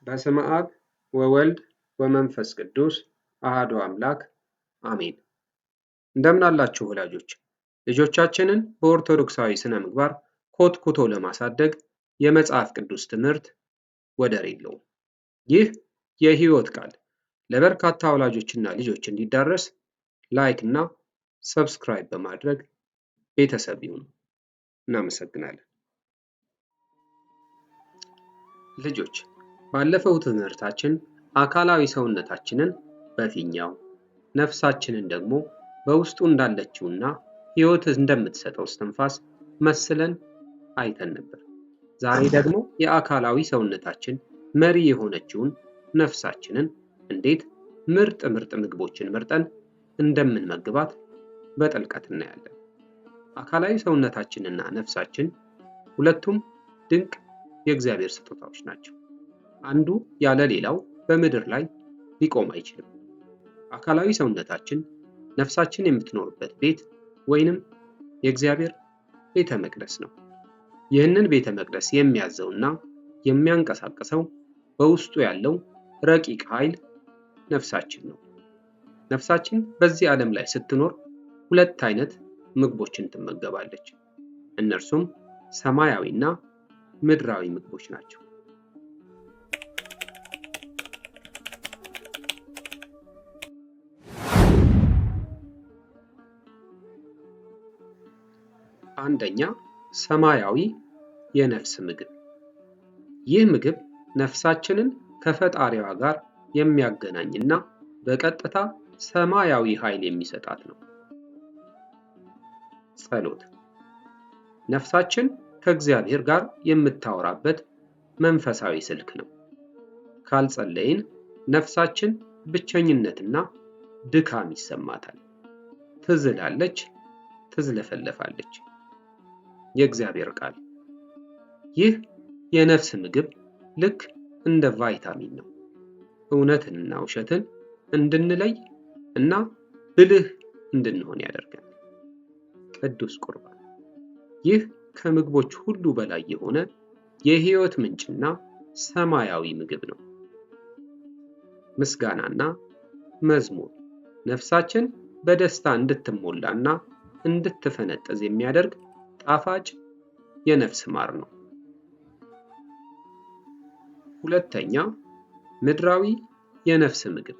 በስመ አብ ወወልድ ወመንፈስ ቅዱስ አሐዱ አምላክ አሜን። እንደምን አላችሁ ወላጆች? ልጆቻችንን በኦርቶዶክሳዊ ስነ ምግባር ኮትኩቶ ለማሳደግ የመጽሐፍ ቅዱስ ትምህርት ወደር የለውም። ይህ የሕይወት ቃል ለበርካታ ወላጆችና ልጆች እንዲዳረስ ላይክ እና ሰብስክራይብ በማድረግ ቤተሰብ ይሁኑ። እናመሰግናለን። ልጆች ባለፈው ትምህርታችን አካላዊ ሰውነታችንን በፊኛው ነፍሳችንን ደግሞ በውስጡ እንዳለችውና ሕይወት እንደምትሰጠው እስትንፋስ መስለን አይተን ነበር። ዛሬ ደግሞ የአካላዊ ሰውነታችን መሪ የሆነችውን ነፍሳችንን እንዴት ምርጥ ምግቦችን መርጠን እንደምንመግባት በጥልቀት እናያለን። አካላዊ ሰውነታችንና ነፍሳችን ሁለቱም ድንቅ የእግዚአብሔር ስጦታዎች ናቸው። አንዱ ያለ ሌላው በምድር ላይ ሊቆም አይችልም። አካላዊ ሰውነታችን ነፍሳችን የምትኖርበት ቤት ወይንም የእግዚአብሔር ቤተ መቅደስ ነው። ይህንን ቤተ መቅደስ የሚያዘውና የሚያንቀሳቅሰው በውስጡ ያለው ረቂቅ ኃይል ነፍሳችን ነው። ነፍሳችን በዚህ ዓለም ላይ ስትኖር ሁለት አይነት ምግቦችን ትመገባለች። እነርሱም ሰማያዊና ምድራዊ ምግቦች ናቸው። አንደኛ፣ ሰማያዊ የነፍስ ምግብ። ይህ ምግብ ነፍሳችንን ከፈጣሪዋ ጋር የሚያገናኝና በቀጥታ ሰማያዊ ኃይል የሚሰጣት ነው። ጸሎት። ነፍሳችን ከእግዚአብሔር ጋር የምታወራበት መንፈሳዊ ስልክ ነው። ካልጸለይን ነፍሳችን ብቸኝነትና ድካም ይሰማታል። ትዝላለች፣ ትዝለፈለፋለች። የእግዚአብሔር ቃል። ይህ የነፍስ ምግብ ልክ እንደ ቫይታሚን ነው። እውነትንና ውሸትን እንድንለይ እና ብልህ እንድንሆን ያደርጋል። ቅዱስ ቁርባን። ይህ ከምግቦች ሁሉ በላይ የሆነ የሕይወት ምንጭና ሰማያዊ ምግብ ነው። ምስጋናና መዝሙር። ነፍሳችን በደስታ እንድትሞላና እንድትፈነጥዝ የሚያደርግ ጣፋጭ የነፍስ ማር ነው። ሁለተኛ፣ ምድራዊ የነፍስ ምግብ።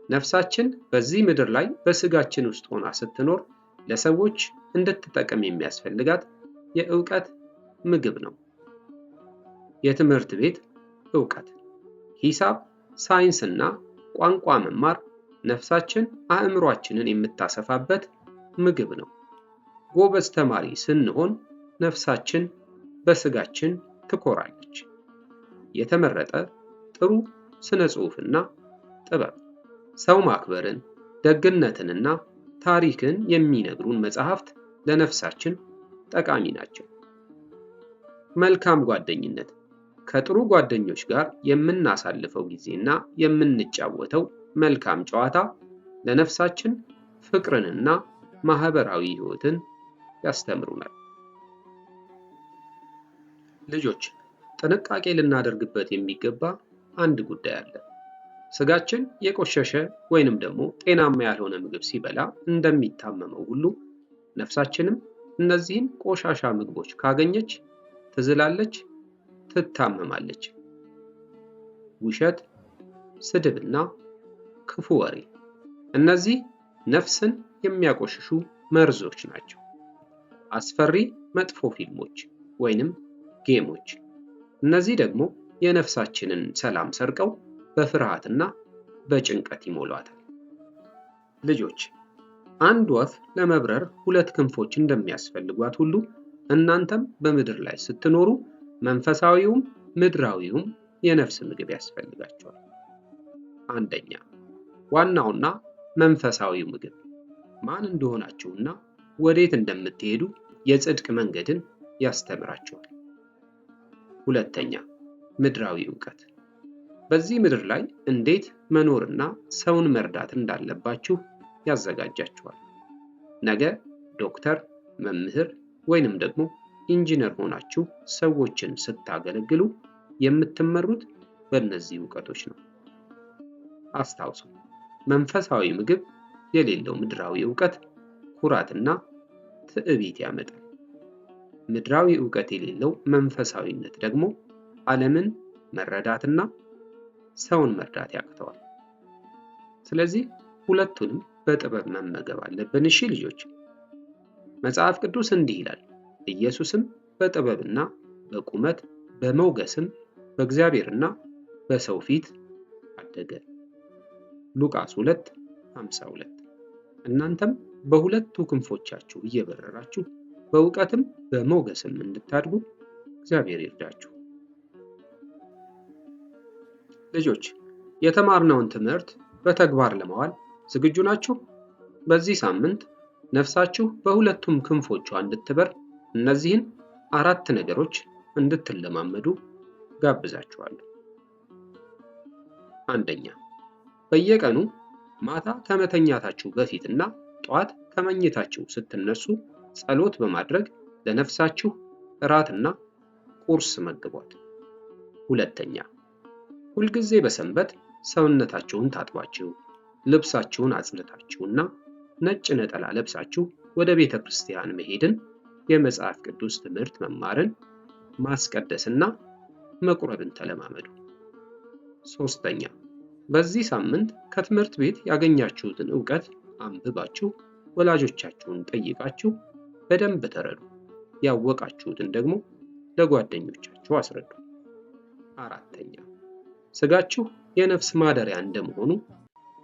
ነፍሳችን በዚህ ምድር ላይ በስጋችን ውስጥ ሆና ስትኖር ለሰዎች እንድትጠቅም የሚያስፈልጋት የእውቀት ምግብ ነው። የትምህርት ቤት እውቀት፣ ሂሳብ፣ ሳይንስና ቋንቋ መማር ነፍሳችን አእምሯችንን የምታሰፋበት ምግብ ነው። ጎበዝ ተማሪ ስንሆን ነፍሳችን በስጋችን ትኮራለች። የተመረጠ ጥሩ ስነ ጽሑፍና ጥበብ፣ ሰው ማክበርን፣ ደግነትንና ታሪክን የሚነግሩን መጽሐፍት ለነፍሳችን ጠቃሚ ናቸው። መልካም ጓደኝነት፣ ከጥሩ ጓደኞች ጋር የምናሳልፈው ጊዜና የምንጫወተው መልካም ጨዋታ ለነፍሳችን ፍቅርንና ማህበራዊ ሕይወትን ያስተምሩናል። ልጆች ጥንቃቄ ልናደርግበት የሚገባ አንድ ጉዳይ አለ። ስጋችን የቆሸሸ ወይንም ደግሞ ጤናማ ያልሆነ ምግብ ሲበላ እንደሚታመመው ሁሉ ነፍሳችንም እነዚህን ቆሻሻ ምግቦች ካገኘች ትዝላለች፣ ትታመማለች። ውሸት፣ ስድብና ክፉ ወሬ፣ እነዚህ ነፍስን የሚያቆሽሹ መርዞች ናቸው። አስፈሪ መጥፎ ፊልሞች ወይንም ጌሞች፣ እነዚህ ደግሞ የነፍሳችንን ሰላም ሰርቀው በፍርሃትና በጭንቀት ይሞሏታል። ልጆች አንድ ወፍ ለመብረር ሁለት ክንፎች እንደሚያስፈልጓት ሁሉ እናንተም በምድር ላይ ስትኖሩ መንፈሳዊውም ምድራዊውም የነፍስ ምግብ ያስፈልጋቸዋል። አንደኛ፣ ዋናውና መንፈሳዊው ምግብ ማን እንደሆናችሁና ወዴት እንደምትሄዱ የጽድቅ መንገድን ያስተምራችኋል። ሁለተኛ፣ ምድራዊ ዕውቀት በዚህ ምድር ላይ እንዴት መኖርና ሰውን መርዳት እንዳለባችሁ ያዘጋጃችኋል። ነገ ዶክተር፣ መምህር ወይንም ደግሞ ኢንጂነር ሆናችሁ ሰዎችን ስታገለግሉ የምትመሩት በእነዚህ እውቀቶች ነው። አስታውሱ፣ መንፈሳዊ ምግብ የሌለው ምድራዊ እውቀት ኩራትና ትዕቢት ያመጣል። ምድራዊ እውቀት የሌለው መንፈሳዊነት ደግሞ ዓለምን መረዳትና ሰውን መርዳት ያቅተዋል። ስለዚህ ሁለቱንም በጥበብ መመገብ አለብን። እሺ ልጆች፣ መጽሐፍ ቅዱስ እንዲህ ይላል፣ ኢየሱስም በጥበብና በቁመት በሞገስም በእግዚአብሔርና በሰው ፊት አደገ። ሉቃስ 2:52። እናንተም በሁለቱ ክንፎቻችሁ እየበረራችሁ በእውቀትም በሞገስም እንድታድጉ እግዚአብሔር ይርዳችሁ። ልጆች፣ የተማርነውን ትምህርት በተግባር ለማዋል ዝግጁ ናችሁ? በዚህ ሳምንት ነፍሳችሁ በሁለቱም ክንፎቿ እንድትበር እነዚህን 4 ነገሮች እንድትለማመዱ ጋብዛችኋለሁ። አንደኛ፣ በየቀኑ ማታ ከመተኛታችሁ በፊትና ጠዋት ከመኝታችሁ ስትነሱ ጸሎት በማድረግ ለነፍሳችሁ እራትና ቁርስ መግቧት። ሁለተኛ፣ ሁልጊዜ በሰንበት ሰውነታችሁን ታጥባችሁ ልብሳችሁን አጽድታችሁና ነጭ ነጠላ ለብሳችሁ ወደ ቤተ ክርስቲያን መሄድን፣ የመጽሐፍ ቅዱስ ትምህርት መማርን፣ ማስቀደስና መቁረብን ተለማመዱ። ሶስተኛ፣ በዚህ ሳምንት ከትምህርት ቤት ያገኛችሁትን ዕውቀት አንብባችሁ ወላጆቻችሁን ጠይቃችሁ በደንብ ተረዱ። ያወቃችሁትን ደግሞ ለጓደኞቻችሁ አስረዱ። አራተኛ፣ ስጋችሁ የነፍስ ማደሪያ እንደመሆኑ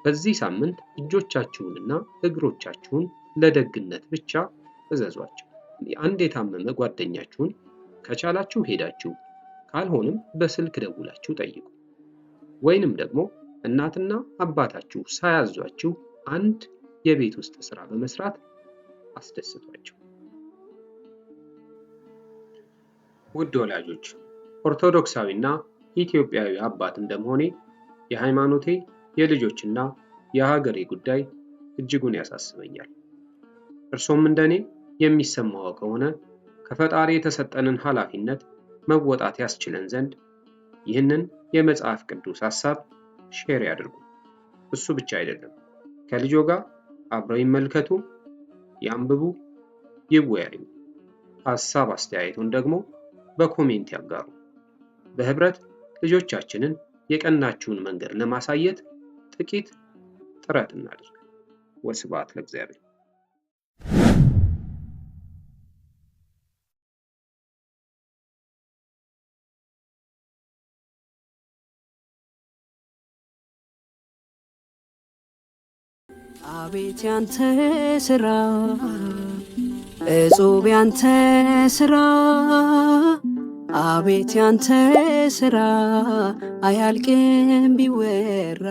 በዚህ ሳምንት እጆቻችሁንና እግሮቻችሁን ለደግነት ብቻ እዘዟቸው። አንድ የታመመ ጓደኛችሁን ከቻላችሁ ሄዳችሁ ካልሆነም በስልክ ደውላችሁ ጠይቁ። ወይንም ደግሞ እናትና አባታችሁ ሳያዟችሁ አንድ የቤት ውስጥ ስራ በመስራት አስደስቷቸው። ውድ ወላጆች፣ ኦርቶዶክሳዊና ኢትዮጵያዊ አባት እንደመሆኔ የሃይማኖቴ፣ የልጆችና የሀገሬ ጉዳይ እጅጉን ያሳስበኛል። እርሶም እንደኔ የሚሰማው ከሆነ ከፈጣሪ የተሰጠንን ኃላፊነት መወጣት ያስችለን ዘንድ ይህንን የመጽሐፍ ቅዱስ ሐሳብ ሼር ያድርጉ። እሱ ብቻ አይደለም፣ ከልጆ ጋር አብረው ይመልከቱ፣ ያንብቡ፣ ይወያዩ። ሐሳብ አስተያየቱን ደግሞ በኮሜንት ያጋሩ። በህብረት ልጆቻችንን የቀናችውን መንገድ ለማሳየት ጥቂት ጥረት እናድርግ። ወስብሐት ለእግዚአብሔር። አቤት ያንተ ስራ እጹብ ያንተ ስራ፣ አቤት ያንተ ስራ አያልቅም ቢወራ።